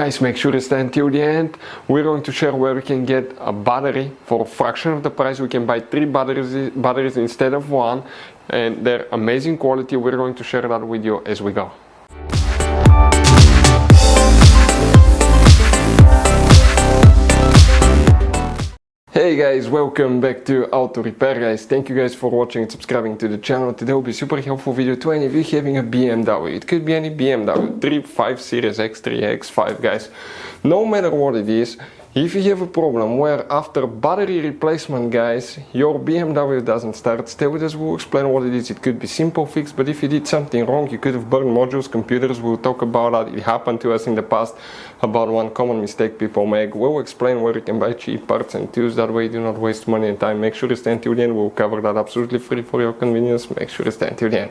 Guys, make sure to stay until the end. We're going to share where we can get a battery for a fraction of the price. We can buy 3 batteries instead of 1, and they're amazing quality. We're going to share that with you as we go. Hey guys, welcome back to Auto Repair guys. Thank you guys for watching and subscribing to the channel. Today will be a super helpful video to any of you having a BMW. It could be any BMW 3, 5 Series, X3, X5 guys. No matter what it is, if you have a problem where after battery replacement guys, your BMW doesn't start, stay with us, we'll explain what it is. It could be simple fix, but if you did something wrong, you could have burned modules, computers, we'll talk about that. It happened to us in the past, about one common mistake people make. We'll explain where you can buy cheap parts and tools, that way you do not waste money and time. Make sure to stay until the end, we'll cover that absolutely free for your convenience. Make sure to stay until the end.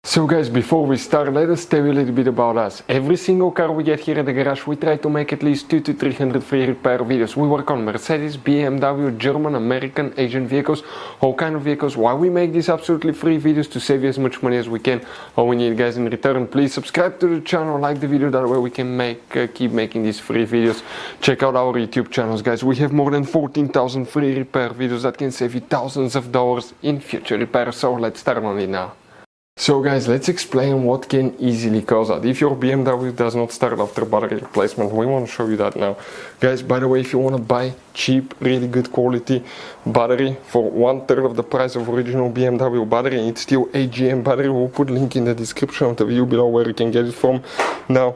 So guys, before we start, let us tell you a little bit about us. Every single car we get here at the garage, we try to make at least 200 to 300 free repair videos. We work on Mercedes, BMW, German, American, Asian vehicles, all kind of vehicles. Why we make these absolutely free videos? To save you as much money as we can. All we need guys in return, please subscribe to the channel, like the video, that way we can keep making these free videos. Check out our YouTube channels guys. We have more than 14,000 free repair videos that can save you thousands of dollars in future repairs. So let's start on it now. So guys, let's explain what can easily cause that. If your BMW does not start after battery replacement, we want to show you that now. Guys, by the way, if you want to buy cheap, really good quality battery for 1/3 of the price of original BMW battery, and it's still AGM battery, we'll put link in the description of the video below where you can get it from. Now,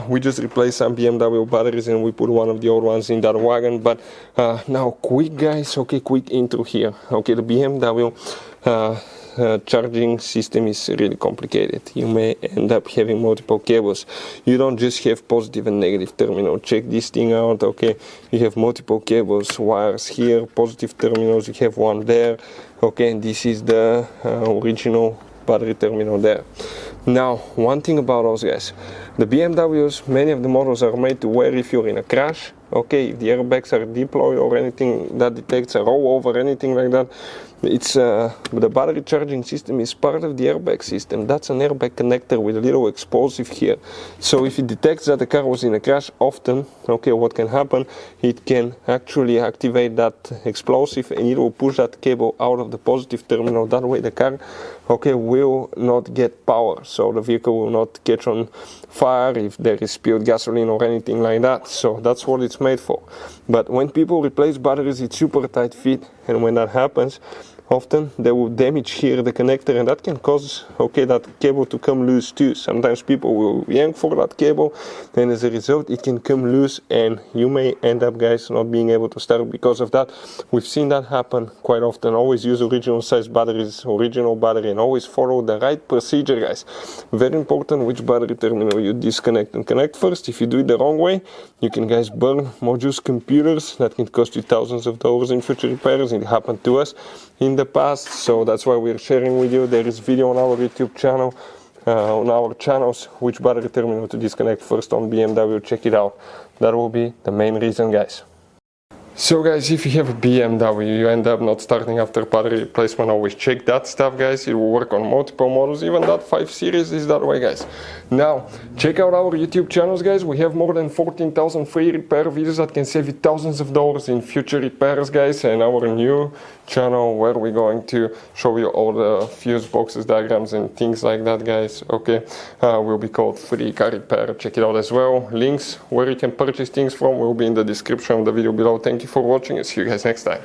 we just replaced some BMW batteries and we put one of the old ones in that wagon, but now quick guys, okay, quick intro here. Okay, the BMW charging system is really complicated. You may end up having multiple cables. You don't just have positive and negative terminal. Check this thing out. Okay, you have multiple cables, wires here, positive terminals, you have one there. Okay, and this is the original battery terminal there. Now, one thing about those guys, the BMWs, many of the models are made to where if you're in a crash, okay, if the airbags are deployed or anything that detects a rollover, anything like that, it's the battery charging system is part of the airbag system. That's an airbag connector with a little explosive here. So if it detects that the car was in a crash, often, okay, what can happen, it can actually activate that explosive and it will push that cable out of the positive terminal. That way the car, okay, will not get power. So the vehicle will not catch on fire if there is spilled gasoline or anything like that. So that's what it's made for. But when people replace batteries, it's super tight fit, and when that happens, often they will damage here the connector, and that can cause, okay, that cable to come loose too. Sometimes people will yank for that cable, and as a result it can come loose and you may end up guys not being able to start because of that. We've seen that happen quite often. Always use original size batteries, original battery, and always follow the right procedure guys. Very important which battery terminal you disconnect and connect first. If you do it the wrong way, you can guys burn modules, computers, that can cost you thousands of dollars in future repairs. It happened to us in the past, so that's why we're sharing with you. There is video on our YouTube channel, on our channels, which battery terminal to disconnect first on BMW. Check it out. That will be the main reason guys. So guys, if you have a BMW, you end up not starting after battery replacement, always check that stuff guys. It will work on multiple models, even that 5 Series is that way guys. Now, check out our YouTube channels guys. We have more than 14,000 free repair videos that can save you thousands of dollars in future repairs guys, and our new channel where we're going to show you all the fuse boxes, diagrams and things like that guys. Okay, will be called Free Car Repair. Check it out as well. Links where you can purchase things from will be in the description of the video below. Thank you for watching and see you guys next time.